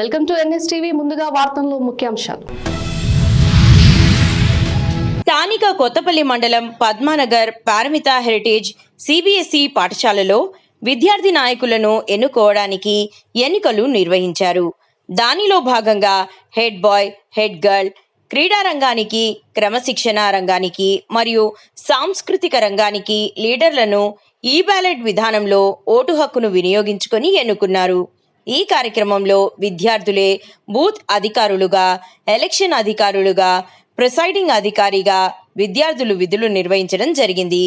Welcome to NS TV. ముందుగా వార్తల్లో ముఖ్యాంశాలు. స్థానిక కొత్తపల్లి మండలం పద్మానగర్ పారమిత హెరిటేజ్ సిబిఎస్ఈ పాఠశాలలో విద్యార్థి నాయకులను ఎన్నుకోవడానికి ఎన్నికలు నిర్వహించారు. దానిలో భాగంగా హెడ్ బాయ్, హెడ్ గర్ల్, క్రీడా రంగానికి, క్రమశిక్షణ రంగానికి మరియు సాంస్కృతిక రంగానికి లీడర్లను ఈ బ్యాలెట్ విధానంలో ఓటు హక్కును వినియోగించుకొని ఎన్నుకున్నారు. ఈ కార్యక్రమంలో విద్యార్థులే బూత్ అధికారులుగా, ఎలక్షన్ అధికారులుగా, ప్రిసైడింగ్ అధికారిగా విద్యార్థులు విధులు నిర్వహించడం జరిగింది.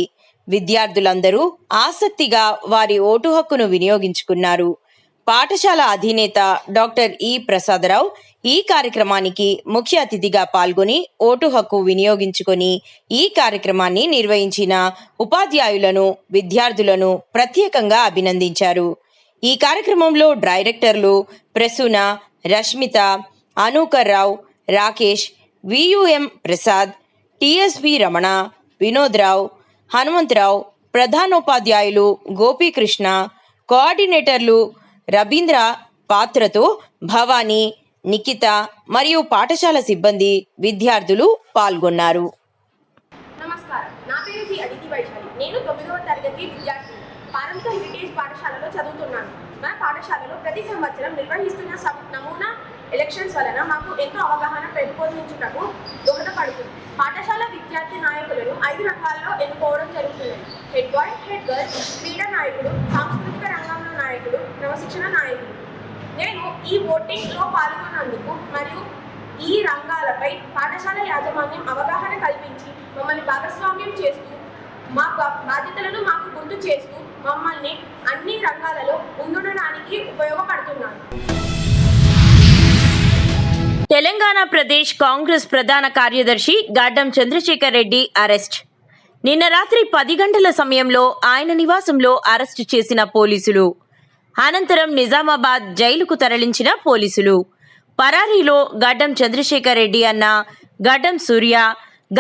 విద్యార్థులందరూ ఆసక్తిగా వారి ఓటు హక్కును వినియోగించుకున్నారు. పాఠశాల అధినేత డాక్టర్ ఈ ప్రసాదరావు ఈ కార్యక్రమానికి ముఖ్య అతిథిగా పాల్గొని ఓటు హక్కు వినియోగించుకొని ఈ కార్యక్రమాన్ని నిర్వహించిన ఉపాధ్యాయులను, విద్యార్థులను ప్రత్యేకంగా అభినందించారు. ఈ కార్యక్రమంలో డైరెక్టర్లు ప్రసూన, రష్మిత, అనూకర్ రావు, రాకేష్, వియుఎం ప్రసాద్, టిఎస్వి రమణ, వినోద్ రావు, హనుమంతరావు, ప్రధానోపాధ్యాయులు గోపీకృష్ణ, కోఆర్డినేటర్లు రవీంద్ర పాత్రతో భవానీ, నిఖిత మరియు పాఠశాల సిబ్బంది, విద్యార్థులు పాల్గొన్నారు. నమస్కారం, నా పేరు జి అదితి వైశాలి. నేను 9వ తరగతి విద్యార్థి పారమిత హెరిటేజ్ పాఠశాలలో చదువుతున్నాను. మన పాఠశాలలో ప్రతి సంవత్సరం నిర్వహిస్తున్న నమూనా ఎలక్షన్స్ వలన మాకు ఎంతో అవగాహన పెంపొందించుటకు దోహదపడుతుంది. పాఠశాల విద్యార్థి నాయకులను 5 రంగాల్లో ఎన్నుకోవడం జరుగుతుంది. హెడ్ బాయ్, హెడ్ గర్ల్, క్రీడా నాయకుడు, సాంస్కృతిక రంగంలో నాయకుడు, క్రమశిక్షణ నాయకుడు. నేను ఈ ఓటింగ్లో పాల్గొన్నందుకు మరియు ఈ రంగాలపై పాఠశాల యాజమాన్యం అవగాహన కల్పించి మమ్మల్ని భాగస్వామ్యం చేస్తూ మా బాధ్యతలను మాకు గుర్తు చేస్తూ మమ్మల్ని అన్ని రంగాలలో ముందుండడానికి ఉపయోగపడుతున్నాను. తెలంగాణ ప్రదేశ్ కాంగ్రెస్ ప్రధాన కార్యదర్శి గడ్డం చంద్రశేఖర్ రెడ్డి అరెస్ట్. నిన్న రాత్రి 10 గంటల సమయంలో ఆయన నివాసంలో అరెస్టు చేసిన పోలీసులు. అనంతరం నిజామాబాద్ జైలుకు తరలించిన పోలీసులు. పరారీలో గడ్డం చంద్రశేఖర్ రెడ్డి అన్న గడ్డం సూర్య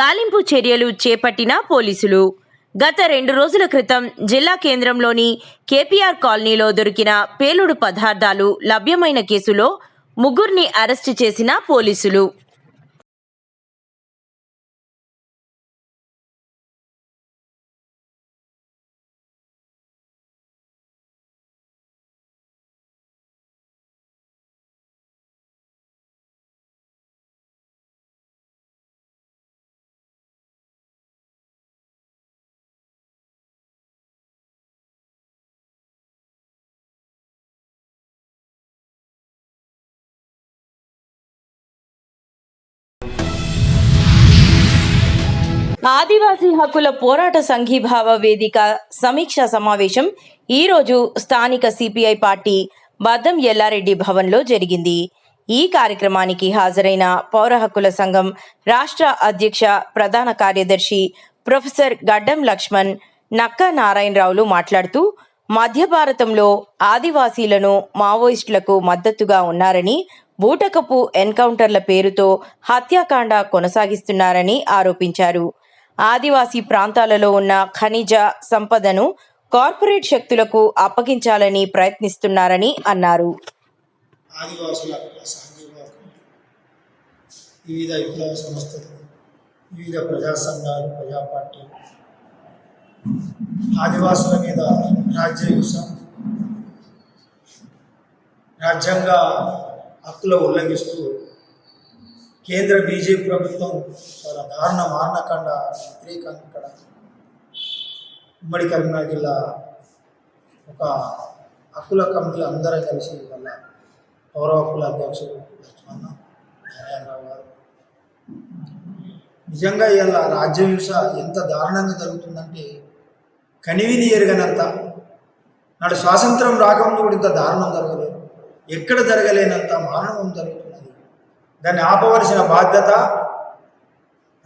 గాలింపు చర్యలు చేపట్టిన పోలీసులు. గత 2 రోజుల క్రితం జిల్లా కేంద్రంలోని కేపీఆర్ కాలనీలో దొరికిన పేలుడు పదార్థాలు లభ్యమైన కేసులో 3 అరెస్టు చేసిన పోలీసులు. ఆదివాసీ హక్కుల పోరాట సంఘీభావ వేదిక సమీక్షా సమావేశం ఈరోజు స్థానిక సిపిఐ పార్టీ బద్దం ఎల్లారెడ్డి భవన్లో జరిగింది. ఈ కార్యక్రమానికి హాజరైన పౌర హక్కుల సంఘం రాష్ట్ర అధ్యక్ష ప్రధాన కార్యదర్శి ప్రొఫెసర్ గడ్డం లక్ష్మణ్, నక్కా నారాయణరావులు మాట్లాడుతూ మధ్య భారతంలో ఆదివాసీలను మావోయిస్టులకు మద్దతుగా ఉన్నారని, బూటకపు ఎన్కౌంటర్ల పేరుతో హత్యాకాండ కొనసాగిస్తున్నారని ఆరోపించారు. ఆదివాసీ ప్రాంతాలలో ఉన్న ఖనిజ సంపదను కార్పొరేట్ శక్తులకు అప్పగించాలని ప్రయత్నిస్తున్నారని అన్నారు. ఆదివాసుల వివిధ విప్లవ సంస్థలు, వివిధ ప్రజా సంఘాలు, ప్రజా పార్టీలు ఆదివాసుల మీద రాజ్యాహింస, రాజ్యాంగ హక్కుల ఉల్లంఘిస్తూ కేంద్ర బీజేపీ ప్రభుత్వం చాలా దారుణ మారణకాండ వ్యతిరేకంగా ఇక్కడ ఉమ్మడి కరీంనగర్ జిల్లా ఒక హక్కుల కమిటీ అందరం కలిసి వాళ్ళ పౌర హక్కుల అధ్యక్షుడు లక్ష్మణ నారాయణరావు గారు నిజంగా ఇలా రాజ్యహింస ఎంత దారుణంగా జరుగుతుందంటే కనివిని ఎరగనంత. నాడు స్వాతంత్రం రాకముందు కూడా ఇంత దారుణం జరగలేదు, ఎక్కడ జరగలేనంత మానవం జరుగుతున్నది. దాన్ని ఆపవలసిన బాధ్యత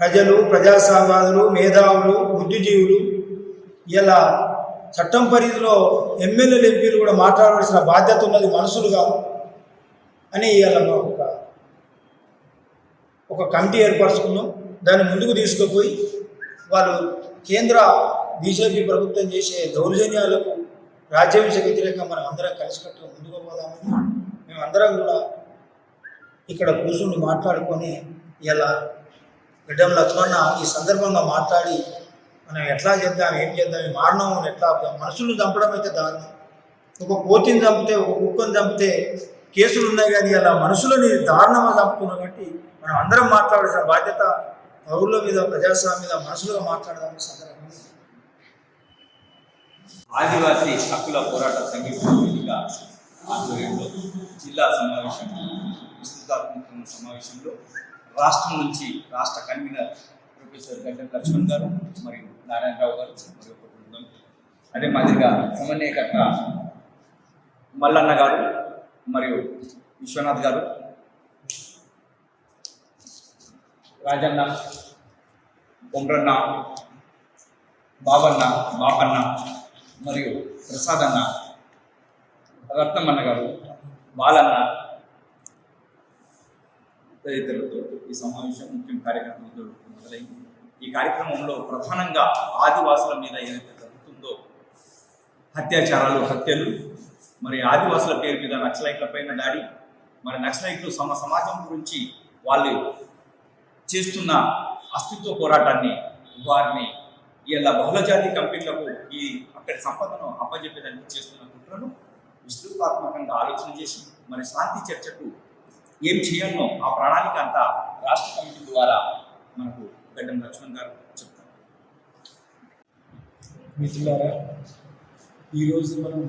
ప్రజలు, ప్రజా సంఘాలు, మేధావులు, బుద్ధిజీవులు, ఇలా చట్టం పరిధిలో ఎమ్మెల్యేలు, ఎంపీలు కూడా మాట్లాడవలసిన బాధ్యత ఉన్నది మనుషులుగా అని ఇలా ఒక కమిటీ ఏర్పరచుకున్నాం. దాన్ని ముందుకు తీసుకుపోయి వాళ్ళు కేంద్ర బీజేపీ ప్రభుత్వం చేసే దౌర్జన్యాలకు రాజ్యాంగ వ్యతిరేకంగా మనం అందరం కలిసికట్టుగా ముందుకు పోదామని మేమందరం కూడా ఇక్కడ కూర్చుని మాట్లాడుకొని ఇలా గడ్డం లక్ష్మణ ఈ సందర్భంగా మాట్లాడి మనం ఎట్లా చేద్దాం, ఏం చేద్దాం, ఈ మారణం ఎట్లా ఆపుదాం. మనుషులు చంపడం అయితే దారుణం. ఒక కోతిని చంపితే, ఒక కుక్కను చంపితే కేసులు ఉన్నాయి, కానీ అలా మనుషులని దారుణంగా చంపుతున్నారు. కాబట్టి మనం అందరం మాట్లాడాల్సిన బాధ్యత పౌరుల మీద, ప్రజాస్వామ్యం మీద మనుషులుగా మాట్లాడదాం సందర్భంగా. ఆదివాసీ హక్కుల పోరాట సంఘీభావ వేదిక ఆధ్వర్యంలో జిల్లా సమావేశం, విస్తృతాత్మక సమావేశంలో రాష్ట్రం నుంచి రాష్ట్ర కన్వీనర్ ప్రొఫెసర్ గడ్డం లక్ష్మణ్ గారు మరియు నారాయణరావు గారు మరియు ఒక బృందం, అదే మాదిరిగా సమన్వయకర్త మల్లన్న గారు మరియు విశ్వనాథ్ గారు, రాజన్న, కొమ్రన్న, బాబన్న, బాపన్న మరియు ప్రసాదన్న, రత్నమన్న గారు, బాలన్న తదితరులతో ఈ సమావేశం ముఖ్యం కార్యక్రమంతో మొదలైంది. ఈ కార్యక్రమంలో ప్రధానంగా ఆదివాసుల మీద ఏదైతే జరుగుతుందో అత్యాచారాలు, హత్యలు, మరి ఆదివాసుల పేరు మీద నక్సలైట్ల పైన దాడి, మరి నక్సలైట్లు సమాజం గురించి వాళ్ళు చేస్తున్న అస్తిత్వ పోరాటాన్ని, వారిని ఇలా బహుళజాతి కంపెనీలకు ఈ అక్కడి సంపదను అప్పజెప్పేదానికి చేస్తున్న కుట్రను విస్తృతాత్మకంగా ఆలోచన చేసి మరి శాంతి చర్చకు ఏం చేయాలనో ఆ ప్రణాళిక అంతా రాష్ట్ర కమిటీ ద్వారా మనకు గడ్డం లక్ష్మణ్ గారు చెప్తారు. మిత్రులారా, ఈరోజు మనం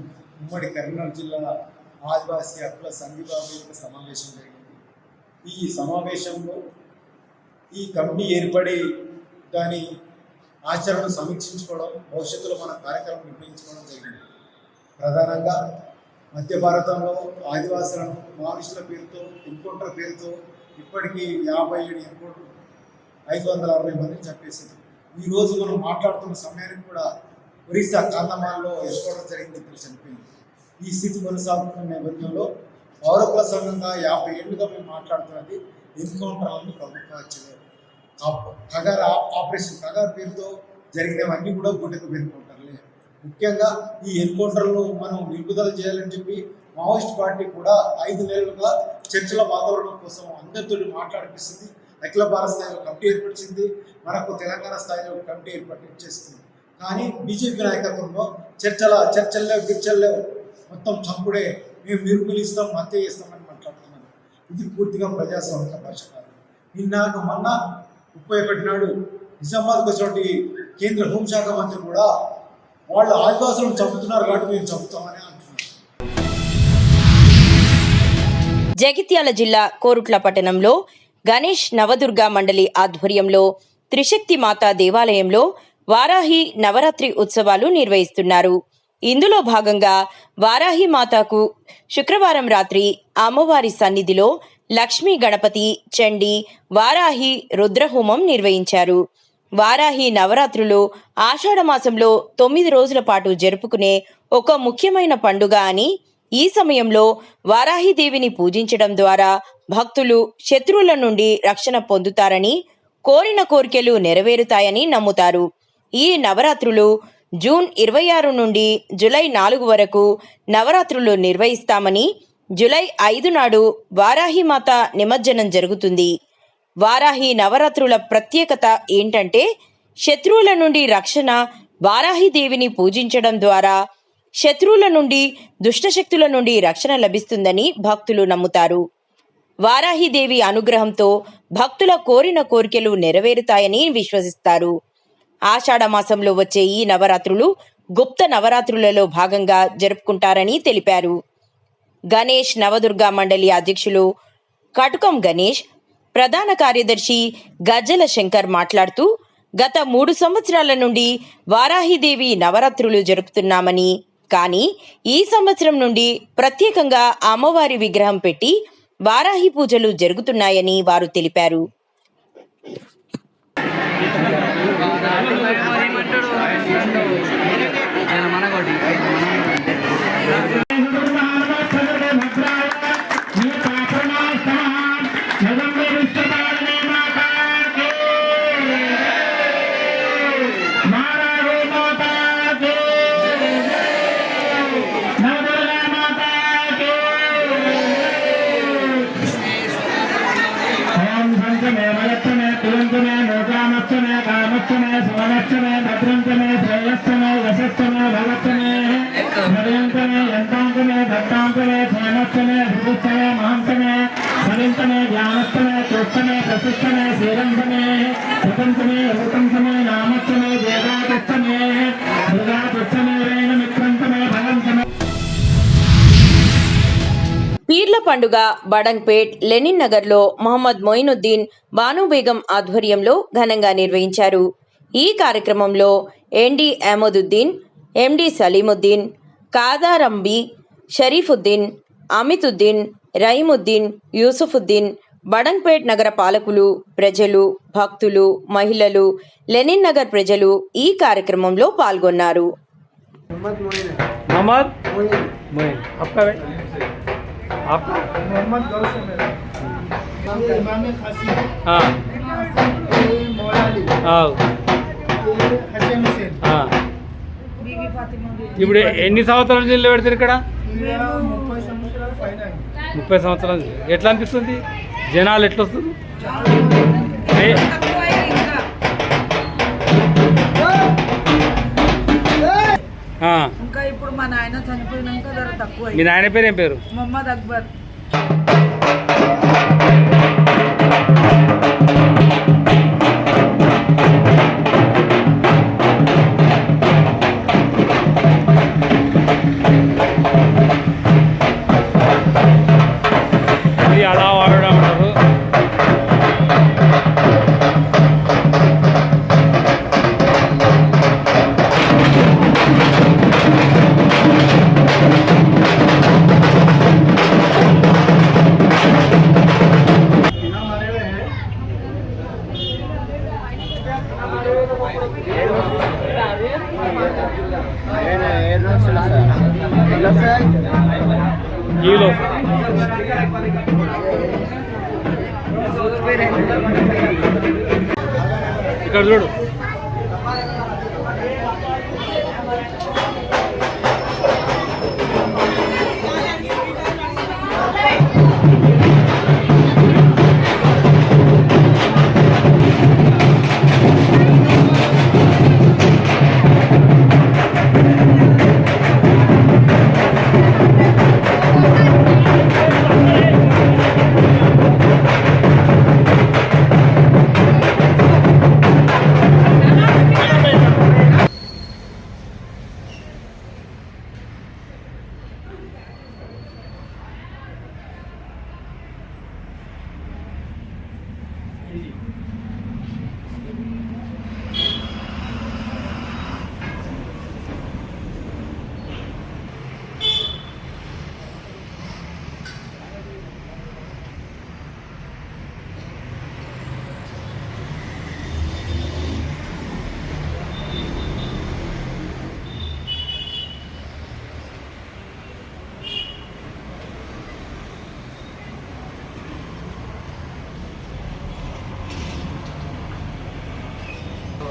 ఉమ్మడి కరీంనగర్ జిల్లా ఆదివాసీ హక్కుల సంఘీభావ వేదిక సమావేశం జరిగింది. ఈ సమావేశంలో ఈ కమిటీ ఏర్పడి దాని ఆచరణను సమీక్షించుకోవడం, భవిష్యత్తులో మన కార్యక్రమం నిర్ణయించుకోవడం జరిగింది. ప్రధానంగా మధ్య భారతంలో ఆదివాసులను మావోయిస్టుల పేరుతో, ఎన్కౌంటర్ పేరుతో ఇప్పటికీ 57 ఎన్కౌంటర్, 560 మందిని చంపేసింది. ఈరోజు మనం మాట్లాడుతున్న సమయానికి కూడా ఒరిస్సా కాంధమాల్లో ఎన్కౌంటర్ జరిగింది, ఇప్పుడు చనిపోయింది. ఈ స్థితి కొనసాగుతున్న నేపథ్యంలో పౌరకుల సంఘంగా 50 ఏళ్ళుగా మేము మాట్లాడుతున్నది ఎన్కౌంటర్లను ప్రభుత్వ హత్యలు, కగార్ ఆపరేషన్ కగార్ పేరుతో జరిగినవన్నీ కూడా గుండెకు ఎన్కౌంటర్లే. ముఖ్యంగా ఈ ఎన్కౌంటర్లు మనం నిలుపుదల చేయాలని చెప్పి మావోయిస్ట్ పార్టీ కూడా 5 నెలలుగా చర్చల వాతావరణం కోసం అందరితో మాట్లాడిపిస్తుంది. అఖిల భారత స్థాయిలో కమిటీ ఏర్పరిచింది, మనకు తెలంగాణ స్థాయిలో కమిటీ ఏర్పరిచేస్తుంది. కానీ బీజేపీ నాయకత్వంలో చర్చల్లేవు, గిర్చల్లేవు, మొత్తం చంపుడే, మేము నిర్మూలిస్తాం, హత్య చేస్తామని మాట్లాడుతున్నాం. ఇది పూర్తిగా ప్రజాస్వామిక భాష కాదు. నిన్నాక మొన్న 31 నాడు నిజామాబాద్కు వచ్చినటువంటి కేంద్ర హోంశాఖ మంత్రి కూడా వాళ్ళు ఆదివాసులను చంపుతున్నారు కాబట్టి మేము చంపుతామని అంటున్నారు. జగిత్యాల జిల్లా కోరుట్ల పట్టణంలో గణేష్ నవదుర్గా మండలి ఆధ్వర్యంలో త్రిశక్తి మాతా దేవాలయంలో వారాహి నవరాత్రి ఉత్సవాలు నిర్వహిస్తున్నారు. ఇందులో భాగంగా వారాహి మాతాకు శుక్రవారం రాత్రి అమ్మవారి సన్నిధిలో లక్ష్మీ గణపతి, చండీ, వారాహి రుద్రహోమం నిర్వహించారు. వారాహి నవరాత్రులు ఆషాఢమాసంలో 9 రోజుల పాటు జరుపుకునే ఒక ముఖ్యమైన పండుగ అని, ఈ సమయంలో వారాహిదేవిని పూజించడం ద్వారా భక్తులు శత్రువుల నుండి రక్షణ పొందుతారని, కోరిన కోరికలు నెరవేరుతాయని నమ్ముతారు. ఈ నవరాత్రులు జూన్ 26 నుండి జూలై 4 వరకు నవరాత్రులు నిర్వహిస్తామని, జూలై 5 నాడు వారాహిమాత నిమజ్జనం జరుగుతుంది. వారాహి నవరాత్రుల ప్రత్యేకత ఏంటంటే, శత్రువుల నుండి రక్షణ వారాహిదేవిని పూజించడం ద్వారా శత్రువుల నుండి, దుష్టశక్తుల నుండి రక్షణ లభిస్తుందని భక్తులు నమ్ముతారు. వారాహిదేవి అనుగ్రహంతో భక్తుల కోరిన కోరికలు నెరవేరుతాయని విశ్వసిస్తారు. ఆషాఢమాసంలో వచ్చే ఈ నవరాత్రులు గుప్త నవరాత్రులలో భాగంగా జరుపుకుంటారని తెలిపారు. గణేష్ నవదుర్గా మండలి అధ్యక్షులు కటుకం గణేష్, ప్రధాన కార్యదర్శి గజ్జల శంకర్ మాట్లాడుతూ, గత 3 సంవత్సరాల నుండి వారాహిదేవి నవరాత్రులు జరుపుతున్నామని, కానీ ఈ సంవత్సరం నుండి ప్రత్యేకంగా అమ్మవారి విగ్రహం పెట్టి వారాహి పూజలు జరుగుతున్నాయని వారు తెలిపారు. క్షేమక్షమే భద్రంతమే శ్రేయస్సమే యశస్సమే భగత్తమే భర్యంతమే యంతాంతమే భక్తాంతమే క్షేమక్షమే హృదిష్టమే మహంతమే ఫలింతమే జ్ఞానస్తమే చోష్టమే ప్రశిష్టమే శ్రీరంతమే స్వతంత్రమే అమృతంతమే నామస్తమే దేవాతస్తమే దుర్గాతస్తమే రేణ మిత్రంతమే భగంతమే. పీర్ల పండుగ బడంగ్పేట్ లెనిన్ నగర్లో మహమ్మద్ మొయినుద్దీన్ బానుబేగం ఆధ్వర్యంలో ఘనంగా నిర్వహించారు. ఈ కార్యక్రమంలో ఎన్డి అహ్మదుద్దీన్, ఎండి సలీముద్దీన్, కాదారంబి, షరీఫుద్దీన్, అమితుద్దీన్, రహీముద్దీన్, యూసుఫుద్దీన్, బడంగ్పేట్ నగర పాలకులు, ప్రజలు, భక్తులు, మహిళలు, లెనిన్ నగర్ ప్రజలు ఈ కార్యక్రమంలో పాల్గొన్నారు. मोहम्मद मोइन आपका आपका मोहम्मद गौसम इमाम खासिम हाँ मौलाली हाँ हसन हुसैन हाँ ఇప్పుడు ఎన్ని సంవత్సరాల నుంచి నిలబెడతారు ఇక్కడ? 30 సంవత్సరాల పైన 30 సంవత్సరాల నుంచి. ఎట్లా అనిపిస్తుంది? జనాలు ఎట్లా వస్తుంది? ఇంకా ఇప్పుడు మా నాయన చనిపోయినాక ధర తక్కువ. మీ నాయన పేరు ఏం పేరు? మొహమ్మద్ అక్బర్. ఇది అలా వాడడం అంటారు. కిలో ఇక్కడ చూడు.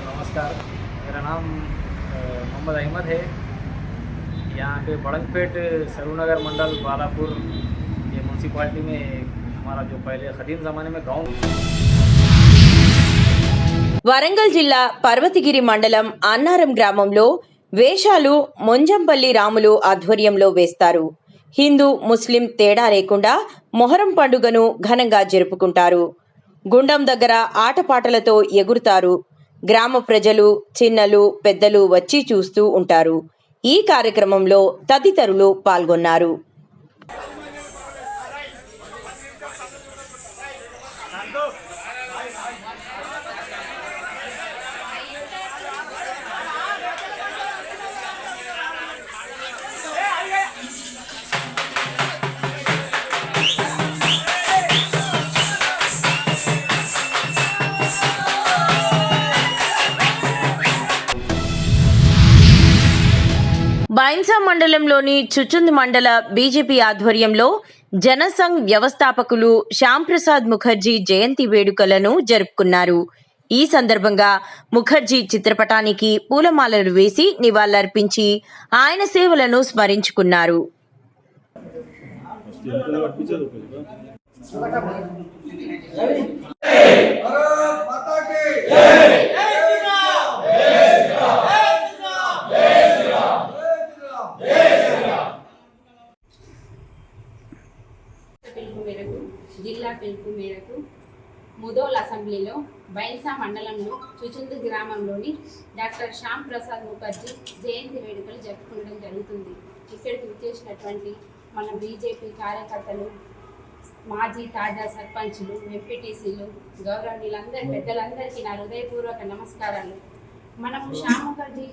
नमस्कार, मेरा नाम मोहम्मद अहमद है। यहाँ पे बड़ंगपेट सरूनगर मंडल बालापुर ये म्यूनसिपालिटी में हमारा जो पहले ख़दीम ज़माने में गांव। వరంగల్ జిల్లా పర్వతగిరి మండలం అన్నారం గ్రామంలో వేషాలు మొంజంపల్లి రాములు ఆధ్వర్యంలో వేస్తారు. హిందూ ముస్లిం తేడా లేకుండా మొహరం పండుగను ఘనంగా జరుపుకుంటారు. గుండం దగ్గర ఆటపాటలతో ఎగురుతారు. గ్రామ ప్రజలు, చిన్నలు, పెద్దలు వచ్చి చూస్తూ ఉంటారు. ఈ కార్యక్రమంలో తదితరులు పాల్గొన్నారు. బైన్సా మండలంలోని చుచుంద్ మండల బీజేపీ ఆధ్వర్యంలో జనసంఘ్ వ్యవస్థాపకులు శ్యాంప్రసాద్ ముఖర్జీ జయంతి వేడుకలను జరుపుకున్నారు. ఈ సందర్భంగా ముఖర్జీ చిత్రపటానికి పూలమాలలు వేసి నివాళులర్పించి ఆయన సేవలను స్మరించుకున్నారు. పిలుపు మేరకు జిల్లా పిలుపు మేరకు ముదోల్ అసెంబ్లీలో బైన్సా మండలంలో చుచుందు గ్రామంలోని డాక్టర్ శ్యామ్ ప్రసాద్ ముఖర్జీ జయంతి వేడుకలు జరుపుకోవడం జరుగుతుంది. ఇక్కడికి వచ్చేసినటువంటి మన బీజేపీ కార్యకర్తలు, మాజీ తాజా సర్పంచులు, ఎంపీటీసీలు, గౌరవనీయులందరి పెద్దలందరికీ నా హృదయపూర్వక నమస్కారాలు. మనం శ్యామ్ ముఖర్జీ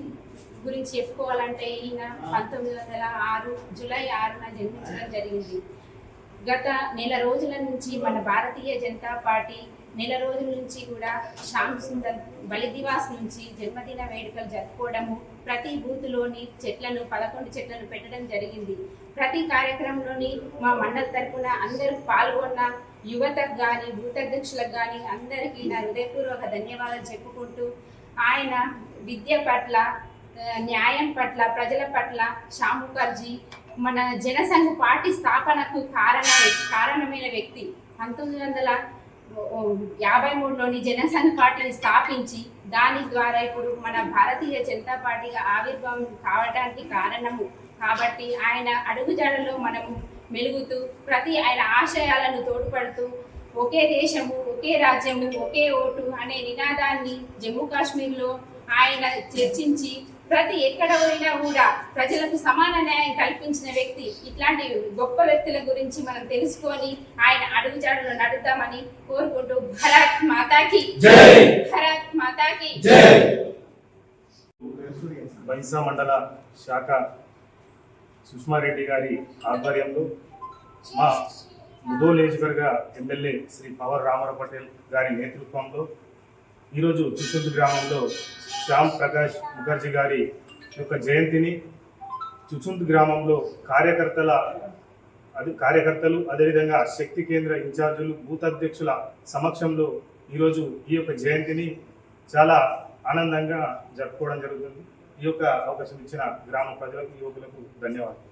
గురించి చెప్పుకోవాలంటే ఈయన 1906 జూలై 6న జన్మించడం జరిగింది. గత నెల రోజుల నుంచి మన భారతీయ జనతా పార్టీ నెల రోజుల నుంచి కూడా శ్యామ్ సుందర్ బలి దివాస్ నుంచి జన్మదిన వేడుకలు జరుపుకోవడము, ప్రతి బూత్లోని 11 చెట్లను పెట్టడం జరిగింది. ప్రతి కార్యక్రమంలోని మా మండలి తరఫున అందరూ పాల్గొన్న యువతకు కానీ బూత్ అధ్యక్షులకు కానీ అందరికీ నా హృదయపూర్వక ధన్యవాదాలు చెప్పుకుంటూ, ఆయన విద్య పట్ల, న్యాయం పట్ల, ప్రజల పట్ల శ్యామ్ ముఖర్జీ మన జనసంఘ పార్టీ స్థాపనకు కారణమైన వ్యక్తి. 1953లోని జనసంఘ పార్టీని స్థాపించి దాని ద్వారా ఇప్పుడు మన భారతీయ జనతా పార్టీగా ఆవిర్భావం కావడానికి కారణము. కాబట్టి ఆయన అడుగుజాడలో మనము మెలుగుతూ ఆయన ఆశయాలను తోడ్పడుతూ ఒకే దేశము, ఒకే రాజ్యము, ఒకే ఓటు అనే నినాదాన్ని జమ్మూ కాశ్మీర్లో ఆయన చర్చించి ప్రతి ఎక్కడ పోయినా కూడా ప్రజలకు సమాన న్యాయం కల్పించిన వ్యక్తి. ఇట్లాంటి గొప్ప వ్యక్తుల గురించి మనం తెలుసుకొని ఆయన అడుగుజాడలో నడుద్దామని కోరుకుంటూ భారత్ మాతాకి జై, భారత్ మాతాకి జై. బైన్సా మండల శాఖ సుష్మారెడ్డి గారి ఆధ్వర్యంలో మా ముదోల్ నియోజకవర్గ ఎమ్మెల్యే శ్రీ పవర్ రామారావు పటేల్ గారి నేతృత్వంలో ఈరోజు చుచుందు గ్రామంలో శ్యామ్ ప్రకాష్ ముఖర్జీ గారి యొక్క జయంతిని చుచుందు గ్రామంలో కార్యకర్తలు అదేవిధంగా శక్తి కేంద్ర ఇన్ఛార్జీలు, బూత్ అధ్యక్షుల సమక్షంలో ఈరోజు ఈ యొక్క జయంతిని చాలా ఆనందంగా జరుపుకోవడం జరుగుతుంది. ఈ యొక్క అవకాశం ఇచ్చిన గ్రామ ప్రజలకు, యువకులకు ధన్యవాదాలు.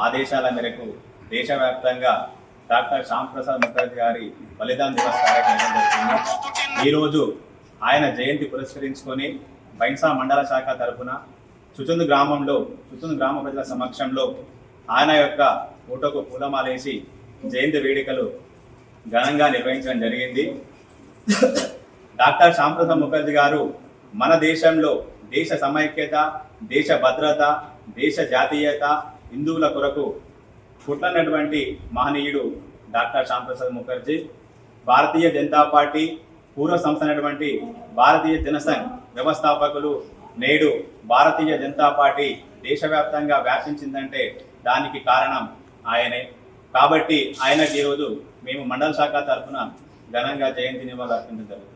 ఆదేశాల మేరకు దేశవ్యాప్తంగా డాక్టర్ శ్యామ్ ప్రసాద్ ముఖర్జీ గారి బలిదాన్ దివస్ కార్యక్రమం జరుగుతుంది. ఈరోజు ఆయన జయంతి పురస్కరించుకొని బైన్సా మండల శాఖ తరఫున చుచుందు గ్రామ ప్రజల సమక్షంలో ఆయన యొక్క ఫోటోకు పూలమాలేసి జయంతి వేడుకలు ఘనంగా నిర్వహించడం జరిగింది. డాక్టర్ శ్యామ్ ప్రసాద్ ముఖర్జీ గారు మన దేశంలో దేశ సమైక్యత, దేశ భద్రత, దేశ జాతీయత, హిందువుల కొరకు పుట్టినటువంటి మహనీయుడు డాక్టర్ శ్యామ్ ప్రసాద్ ముఖర్జీ. భారతీయ జనతా పార్టీ పూర్వ సంస్థ అయినటువంటి భారతీయ జనసంఘ్ వ్యవస్థాపకులు. నేడు భారతీయ జనతా పార్టీ దేశవ్యాప్తంగా వ్యాపించిందంటే దానికి కారణం ఆయనే. కాబట్టి ఆయనకి ఈరోజు మేము మండల శాఖ తరఫున ఘనంగా జయంతి నివాళులు అర్పించడం జరుగుతుంది.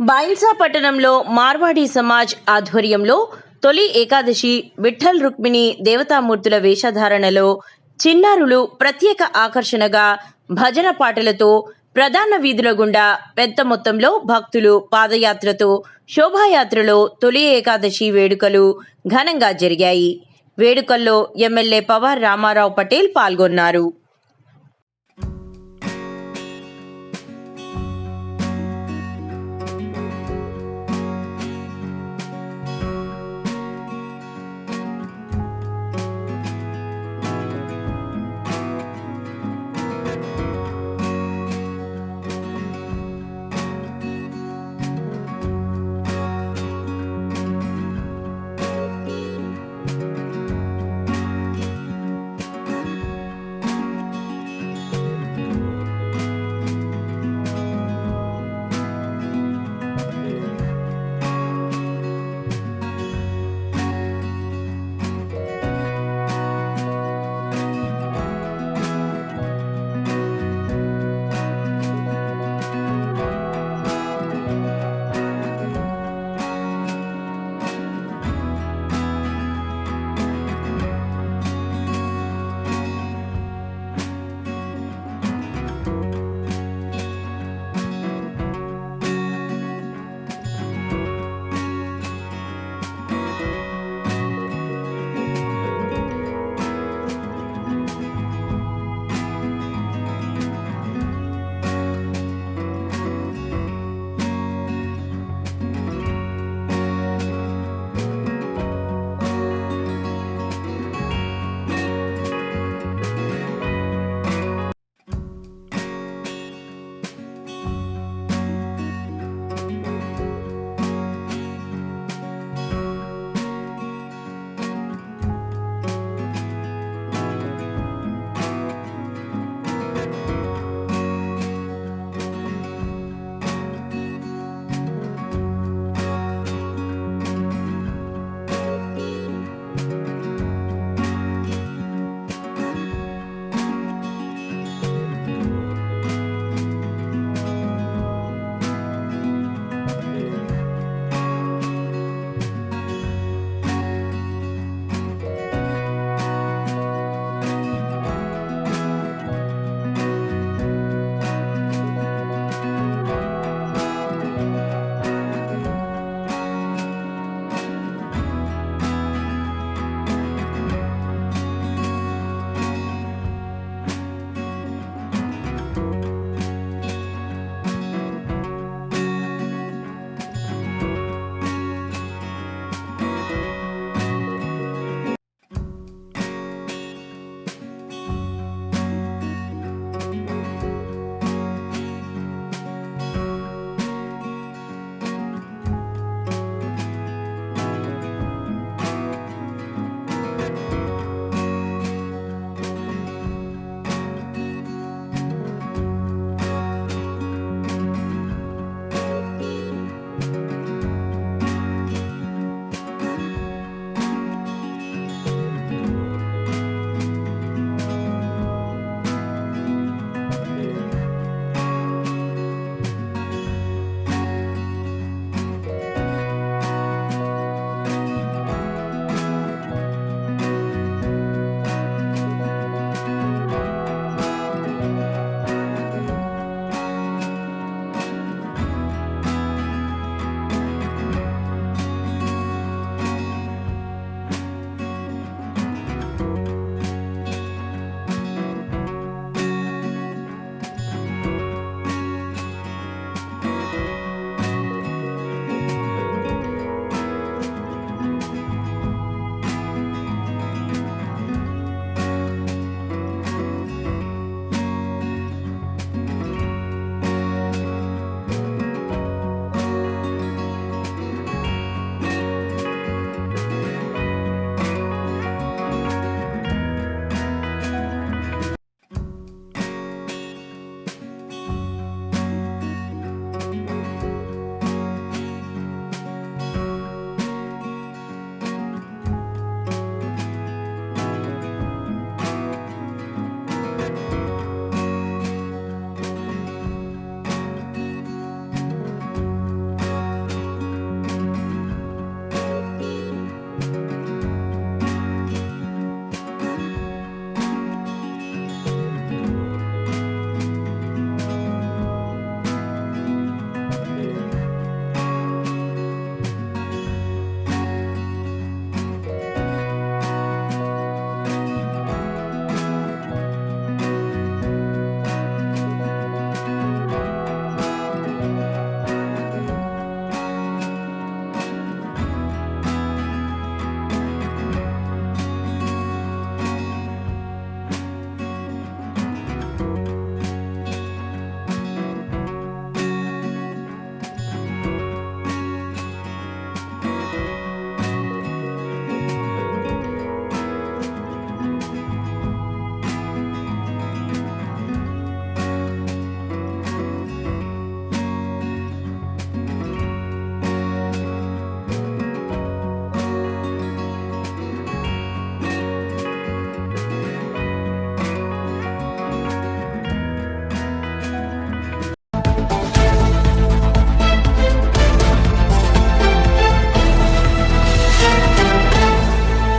బైన్సా పట్టణంలో మార్వాడి సమాజ్ ఆధ్వర్యంలో తొలి ఏకాదశి విఠల్ రుక్మిణి దేవతామూర్తుల వేషధారణలో చిన్నారులు ప్రత్యేక ఆకర్షణగా భజన పాటలతో ప్రధాన వీధుల గుండా పెద్ద మొత్తంలో భక్తులు పాదయాత్రతో శోభాయాత్రలో తొలి ఏకాదశి వేడుకలు ఘనంగా జరిగాయి. వేడుకల్లో ఎమ్మెల్యే పవర్ రామారావు పటేల్ పాల్గొన్నారు.